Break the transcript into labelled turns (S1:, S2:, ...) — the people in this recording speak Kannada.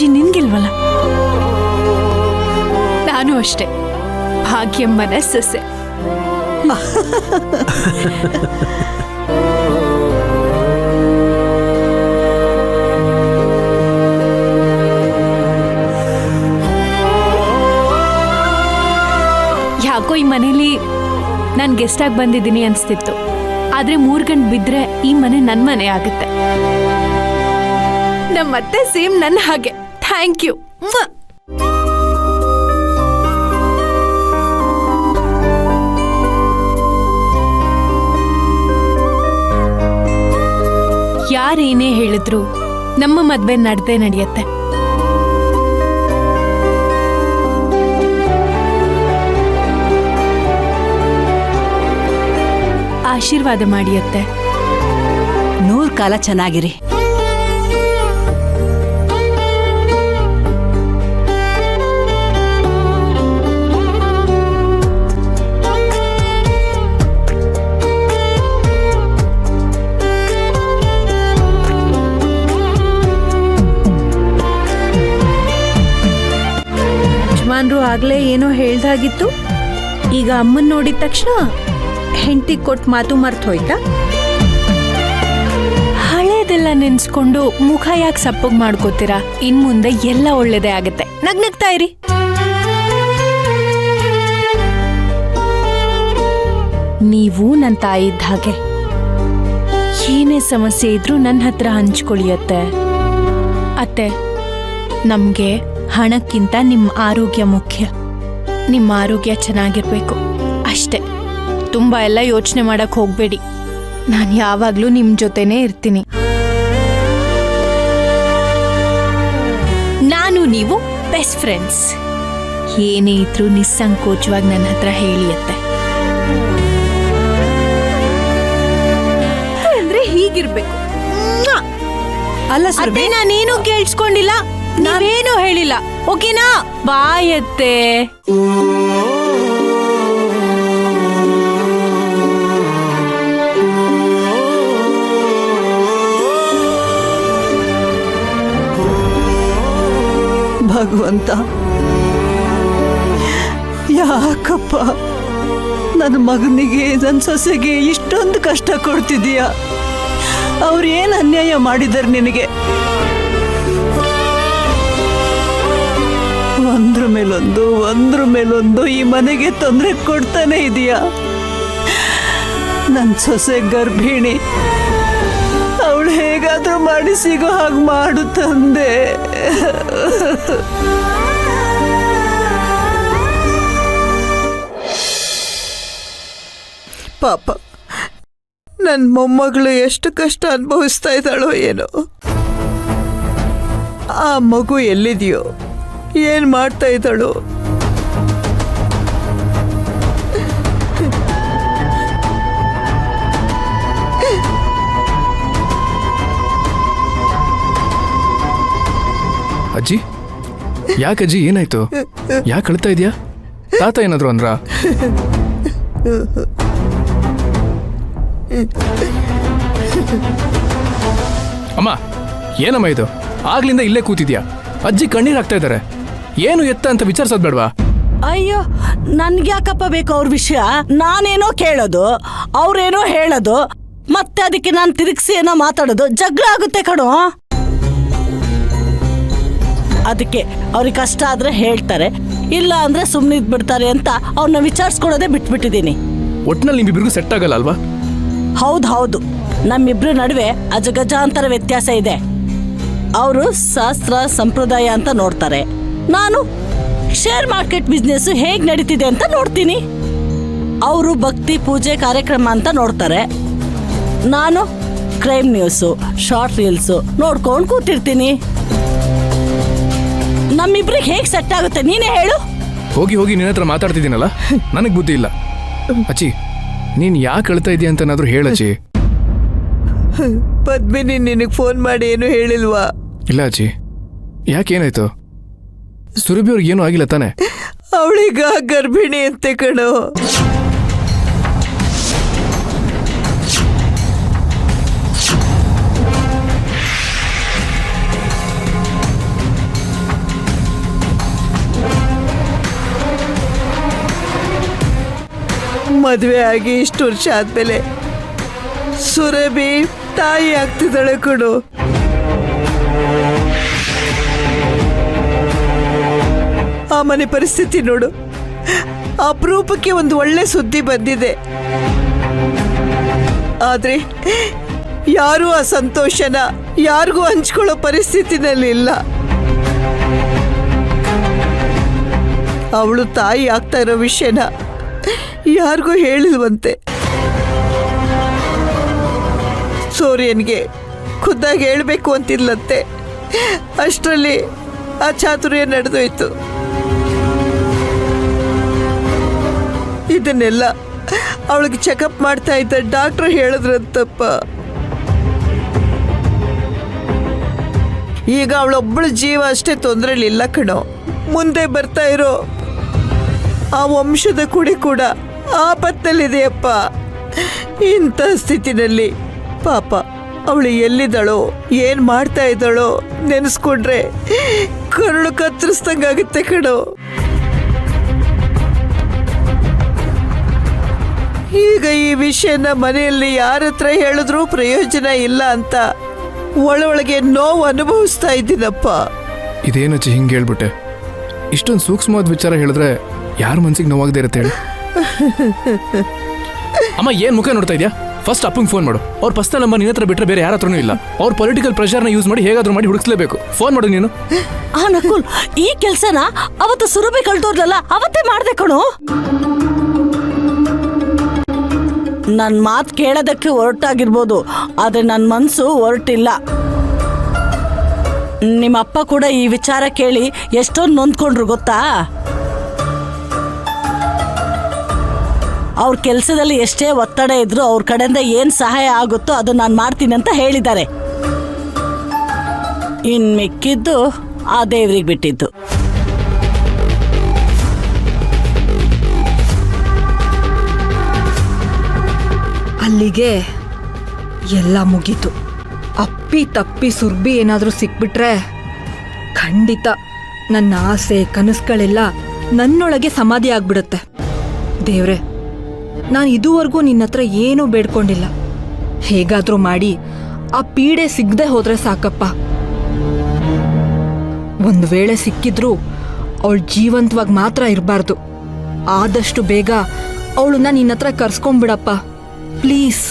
S1: ಅಜ್ಜಿ ನಿನ್ಗಿಲ್ವಲ್ಲ. ನಾನು ಅಷ್ಟೇ, ಭಾಗ್ಯಮ್ಮನ ಸೊಸೆ. ಯಾಕೋ ಈ ಮನೇಲಿ ನಾನು ಗೆಸ್ಟ್ ಆಗಿ ಬಂದಿದ್ದೀನಿ ಅನ್ಸ್ತಿತ್ತು. ಆದ್ರೆ 3 ಗಂಟೆ ಬಿದ್ರೆ ಈ ಮನೆ ನನ್ನ ಮನೆ ಆಗುತ್ತೆ. ನಮ್ಮತ್ತೆ ಸೇಮ್ ನನ್ನ ಹಾಗೆ. Thank you. ಯಾರೇನೇ ಹೇಳಿದ್ರು ನಮ್ಮ ಮದ್ವೆ ನಡೆಯುತ್ತೆ. ಆಶೀರ್ವಾದ ಮಾಡಿಯತ್ತೆ.
S2: 100 ಕಾಲ ಚೆನ್ನಾಗಿರಿ.
S1: ಯಜಮಾನ್ರು ಆಗ್ಲೇ ಏನೋ ಹೇಳ್ದಾಗಿತ್ತು. ಈಗ ಅಮ್ಮನ್ ನೋಡಿದ ತಕ್ಷಣ ಹೆಂಡತಿ ಕೊಟ್ಟು ಮಾತು ಮರ್ತು ಹೋಯ್ತಾ? ಹಳೇದೆಲ್ಲ ನೆನ್ಸ್ಕೊಂಡು ಮುಖ ಯಾಕೆ ಸಪ್ಪಗ್ ಮಾಡ್ಕೋತೀರಾ? ಇನ್ ಮುಂದೆ ಎಲ್ಲ ಒಳ್ಳೇದೇ ಆಗತ್ತೆ. ನಗ್ನಗ್ತಾ ಇರಿ. ನೀವು ನನ್ನ ತಾಯಿ ಇದ್ದ ಹಾಗೆ. ಏನೇ ಸಮಸ್ಯೆ ಇದ್ರೂ ನನ್ನ ಹತ್ರ ಹಂಚ್ಕೊಳ್ಳಿಯತ್ತೆ. ಅತ್ತೆ, ನಮ್ಗೆ ಹಣಕ್ಕಿಂತ ನಿಮ್ಮ ಆರೋಗ್ಯ ಮುಖ್ಯ. ನಿಮ್ಮ ಆರೋಗ್ಯ ಚೆನ್ನಾಗಿರ್ಬೇಕು ಅಷ್ಟೇ. ತುಂಬಾ ಎಲ್ಲ ಯೋಚನೆ ಮಾಡಕ್ ಹೋಗ್ಬೇಡಿ. ನಾನು ಯಾವಾಗ್ಲೂ ನಿಮ್ ಜೊತೆನೇ ಇರ್ತೀನಿ. ನಾನು ನೀವು ಬೆಸ್ಟ್ ಫ್ರೆಂಡ್ಸ್. ಏನೇ ಇದ್ರೂ ನಿಸ್ಸಂಕೋಚವಾಗಿ ನನ್ನ ಹತ್ರ ಹೇಳಿಯತ್ತೆ. ಅಂದ್ರೆ ಹೀಗಿರ್ಬೇಕು.
S2: ಅಲ್ಲ
S1: ಅದೇ ನಾನೇನು ಕೇಳಿಸ್ಕೊಂಡಿಲ್ಲ, ನಾವೇನು ಹೇಳಿಲ್ಲ. ಓಕೆನಾ? ಬಾಯತ್ತೆ.
S2: ಭಗವಂತ, ಯಾಕಪ್ಪ ನನ್ನ ಮಗನಿಗೆ, ನನ್ನ ಸೊಸೆಗೆ ಇಷ್ಟೊಂದು ಕಷ್ಟ ಕೊಡ್ತಿದೀಯ? ಅವ್ರು ಏನು ಅನ್ಯಾಯ ಮಾಡಿದಾರೆ ನಿನಗೆ? ಒಂದ್ರ ಮೇಲೊಂದು ಈ ಮನೆಗೆ ತೊಂದರೆ ಕೊಡ್ತಾನೆ ಇದೀಯ. ನನ್ನ ಸೊಸೆ ಗರ್ಭಿಣಿ, ಅವಳು ಹೇಗಾದ್ರೂ ಮಾಡಿ ಸಿಗೋ ಹಾಗೆ ಮಾಡು ತಂದೆ. ಪಾಪ, ನನ್ನ ಮೊಮ್ಮಗಳು ಎಷ್ಟು ಕಷ್ಟ ಅನುಭವಿಸ್ತಾ ಇದ್ದಾಳೋ ಏನೋ. ಆ ಮಗು ಎಲ್ಲಿದೆಯೋ, ಏನ್ ಮಾಡ್ತಾ ಇದ್ದಾಳೋ?
S3: ಅಜ್ಜಿ, ಯಾಕಜ್ಜಿ ಏನಾಯ್ತು? ಯಾಕೆ ಅಳ್ತಾ ಇದೆಯಾ? ತಾತ ಏನಾದ್ರು ಅಂದ್ರ? ಅಮ್ಮ, ಏನಮ್ಮ ಇದು? ಆಗ್ಲಿಂದ ಇಲ್ಲೇ ಕೂತಿದ್ಯಾ? ಅಜ್ಜಿ ಕಣ್ಣೀರ್ ಹಾಕ್ತಾ ಇದ್ದಾರೆ. ಏನು ಎತ್ತ ಅಂತ ವಿಚಾರಿಸೋದ್ ಬೇಡವಾ?
S4: ಅಯ್ಯೋ, ನನ್ಗ್ಯಾಕಪ್ಪ ಬೇಕು ಅವ್ರ ವಿಷಯ? ನಾನೇನೋ ಕೇಳೋದು, ಅವ್ರೇನೋ ಹೇಳೋದು, ಮತ್ತೆ ಅದಕ್ಕೆ ನಾನು ತಿರುಗಿಸಿ ಏನೋ ಮಾತಾಡೋದು, ಜಗಳ ಆಗುತ್ತೆ ಕಣೋ. ಅದಕ್ಕೆ ಅವ್ರಿಗೆ ಕಷ್ಟ ಆದ್ರೆ ಹೇಳ್ತಾರೆ, ಇಲ್ಲ ಅಂದ್ರೆ ಸುಮ್ಮನೆ ಇದ್ಬಿಡ್ತಾರೆ ಅಂತ ಅವ್ರನ್ನ ವಿಚಾರಿಸ್ಕೊಳ್ಳೋದೇ ಬಿಟ್ಬಿಟ್ಟಿದ್ದೀನಿ.
S3: ಒಟ್ನಲ್ಲಿ ನಿಮ್ಮಿಬ್ರಿಗೂ ಸೆಟ್ ಆಗಲ್ಲ ಅಲ್ವಾ?
S4: ಹೌದು, ನಮ್ಮಿಬ್ರ ನಡುವೆ ಅಜಗಜಾಂತರ ವ್ಯತ್ಯಾಸ ಇದೆ. ಅವರು ಶಾಸ್ತ್ರ ಸಂಪ್ರದಾಯ ಅಂತ ನೋಡ್ತಾರೆ, ನಾನು ಶೇರ್ ಮಾರ್ಕೆಟ್ ಬಿಸ್ನೆಸ್ ಹೇಗ್ ನಡೀತಿದೆ ಅಂತ ನೋಡ್ತೀನಿ. ಅವರು ಭಕ್ತಿ ಪೂಜೆ ಕಾರ್ಯಕ್ರಮ ಅಂತ ನೋಡ್ತಾರೆ, ನಾನು ಕ್ರೈಮ್ ನ್ಯೂಸು, ಶಾರ್ಟ್ ರೀಲ್ಸು ನೋಡ್ಕೊಂಡು ಕೂತಿರ್ತೀನಿ. ನಮ್ಮಿಬ್ರಿಗೆ ಹೇಗೆ ಸೆಟ್ ಆಗುತ್ತೆ ನೀನೇ ಹೇಳು?
S3: ಹೋಗಿ ನಿನ್ನ ಹತ್ರ ಮಾತಾಡ್ತಿದ್ದೀನಲ್ಲ, ನನಗೆ ಬುದ್ಧಿ ಇಲ್ಲ. ಅಚ್ಚಿ, ನೀನ್ ಯಾಕೆ ಅಳ್ತಾ ಇದೀಯ ಅಂತನಾದ್ರೂ ಹೇಳಚ್ಚಿ.
S2: ಪದ್ಮಿನಿ ನಿನಗೆ ಫೋನ್ ಮಾಡಿ ಏನು ಹೇಳಿಲ್ವಾ?
S3: ಇಲ್ಲ ಅಜ್ಜಿ. ಯಾಕೇನಾಯ್ತು? ಸುರಭಿ ಅವ್ರಿಗೆ ಏನೂ ಆಗಿಲ್ಲ ತಾನೆ?
S2: ಅವಳೀಗ ಗರ್ಭಿಣಿ ಅಂತೆ ಕಣೋ. ಮದುವೆ ಆಗಿ ಇಷ್ಟು ವರ್ಷ ಆದ್ಮೇಲೆ ಸುರಭಿ ತಾಯಿ ಆಗ್ತಿದ್ದಾಳೆ ಕಣು. ಆ ಮನೆ ಪರಿಸ್ಥಿತಿ ನೋಡು. ಅಪರೂಪಕ್ಕೆ ಒಂದು ಒಳ್ಳೆ ಸುದ್ದಿ ಬಂದಿದೆ. ಆದ್ರೆ ಯಾರೂ ಆ ಸಂತೋಷನ ಯಾರಿಗೂ ಹಂಚ್ಕೊಳ್ಳೋ ಪರಿಸ್ಥಿತಿನಲ್ಲಿ ಇಲ್ಲ. ಅವಳು ತಾಯಿ ಆಗ್ತಾ ಇರೋ ವಿಷಯನ ಯಾರಿಗೂ ಹೇಳಿಲ್ವಂತೆ. ಸೂರ್ಯನ್ಗೆ ಖುದ್ದಾಗಿ ಹೇಳ್ಬೇಕು ಅಂತಿದ್ಲಂತೆ. ಅಷ್ಟರಲ್ಲಿ ಆ ಚಾತುರ್ಯ ನಡೆದೋಯ್ತು. ಇದನ್ನೆಲ್ಲ ಅವಳಿಗೆ ಚೆಕಪ್ ಮಾಡ್ತಾ ಇದ್ದ ಡಾಕ್ಟ್ರು ಹೇಳಿದ್ರಂತಪ್ಪ. ಈಗ ಅವಳೊಬ್ಬಳ ಜೀವ ಅಷ್ಟೇ ತೊಂದರೆಲಿಲ್ಲ ಕಣೋ, ಮುಂದೆ ಬರ್ತಾ ಇರೋ ಆ ವಂಶದ ಕುಡಿ ಕೂಡ ಆಪತ್ತಲ್ಲಿದೆಯಪ್ಪ. ಇಂಥ ಸ್ಥಿತಿನಲ್ಲಿ ಪಾಪ ಅವಳು ಎಲ್ಲಿದ್ದಾಳೋ ಏನ್ ಮಾಡ್ತಾ ಇದ್ದಾಳೋ ನೆನೆಸ್ಕೊಂಡ್ರೆ ಕರುಳು ಕತ್ತರಿಸ್ದಂಗಾಗುತ್ತೆ ಕಣೋ. ಈಗ ಈ ವಿಷಯನ ಮನೆಯಲ್ಲಿ ಯಾರ ಹತ್ರ ಹೇಳಿದ್ರೂ ಪ್ರಯೋಜನ ಇಲ್ಲ ಅಂತ ಒಳೊಳಗೆ ನೋವು ಅನುಭವಿಸ್ತಾ ಇದ್ದೀನಪ್ಪ.
S3: ಇದೇನಚ್ಚಿ ಹಿಂಗೆ ಹೇಳ್ಬಿಟ್ಟೆ? ಇಷ್ಟೊಂದು ಸೂಕ್ಷ್ಮವಾದ ವಿಚಾರ ಹೇಳಿದ್ರೆ ಯಾರ ಮನ್ಸಿಗೆ ನೋವಾಗದೇ ಇರುತ್ತೆ ಹೇಳಿ? ಅಮ್ಮ ಏನು ಮುಖ ನೋಡ್ತಾ ಇದೆಯಾ? ಫಸ್ಟ್ ಅಪ್ಪಂಗೆ ಫೋನ್ ಮಾಡು. ಅವ್ರ ಪರ್ಸನಲ್ ನಂಬರ್ ನಿನ್ನ ಹತ್ರ ಬಿಟ್ಟರೆ ಬೇರೆ ಯಾರ ಹತ್ರನೂ ಇಲ್ಲ. ಅವ್ರ ಪೊಲಿಟಿಕಲ್ ಪ್ರೆಷರ್ನ ಯೂಸ್ ಮಾಡಿ ಹೇಗಾದ್ರೂ ಮಾಡಿ ಹುಡುಕ್ಲೇಬೇಕು. ಫೋನ್ ಮಾಡು ನೀನು.
S4: ಆ ನಕುಲ್, ಈ ಕೆಲ್ಸನ ಅವತ್ತು ಸುರಭಿ ಕಳ್ದೋರ್ಲಲ್ಲ ಅವತ್ತೇ ಮಾಡ್ದೆ ಕಣೋ. ನನ್ ಮಾತು ಕೇಳೋದಕ್ಕೆ ಹೊರಟಾಗಿರ್ಬೋದು, ಆದ್ರೆ ನನ್ನ ಮನ್ಸು ಹೊರಟಿಲ್ಲ. ನಿಮ್ಮ ಅಪ್ಪ ಕೂಡ ಈ ವಿಚಾರ ಕೇಳಿ ಎಷ್ಟೊಂದು ನೊಂದ್ಕೊಂಡ್ರು ಗೊತ್ತಾ? ಅವ್ರ ಕೆಲಸದಲ್ಲಿ ಎಷ್ಟೇ ಒತ್ತಡ ಇದ್ರು ಅವ್ರ ಕಡೆಯಿಂದ ಏನ್ ಸಹಾಯ ಆಗುತ್ತೋ ಅದು ನಾನು ಮಾಡ್ತೀನಿ ಅಂತ ಹೇಳಿದ್ದಾರೆ. ಇನ್ ಮಿಕ್ಕಿದ್ದು ಆ ದೇವ್ರಿಗೆ ಬಿಟ್ಟಿದ್ದು.
S5: ಅಲ್ಲಿಗೆ ಎಲ್ಲ ಮುಗೀತು. ಅಪ್ಪಿ ತಪ್ಪಿ ಸುರ್ಬಿ ಏನಾದರೂ ಸಿಕ್ಬಿಟ್ರೆ ಖಂಡಿತ ನನ್ನ ಆಸೆ ಕನಸುಗಳೆಲ್ಲ ನನ್ನೊಳಗೆ ಸಮಾಧಿ ಆಗ್ಬಿಡುತ್ತೆ. ದೇವ್ರೆ, ನಾನು ಇದುವರೆಗೂ ನಿನ್ನ ಹತ್ರ ಏನೂ ಬೇಡ್ಕೊಂಡಿಲ್ಲ. ಹೇಗಾದರೂ ಮಾಡಿ ಆ ಪೀಡೆ ಸಿಗದೆ ಹೋದ್ರೆ ಸಾಕಪ್ಪ. ಒಂದು ವೇಳೆ ಸಿಕ್ಕಿದ್ರೂ ಅವಳು ಜೀವಂತವಾಗಿ ಮಾತ್ರ ಇರಬಾರ್ದು. ಆದಷ್ಟು ಬೇಗ ಅವಳನ್ನ ನಿನ್ನ ಹತ್ರ ಕರ್ಸ್ಕೊಂಡ್ಬಿಡಪ್ಪ ಪ್ಲೀಸ್.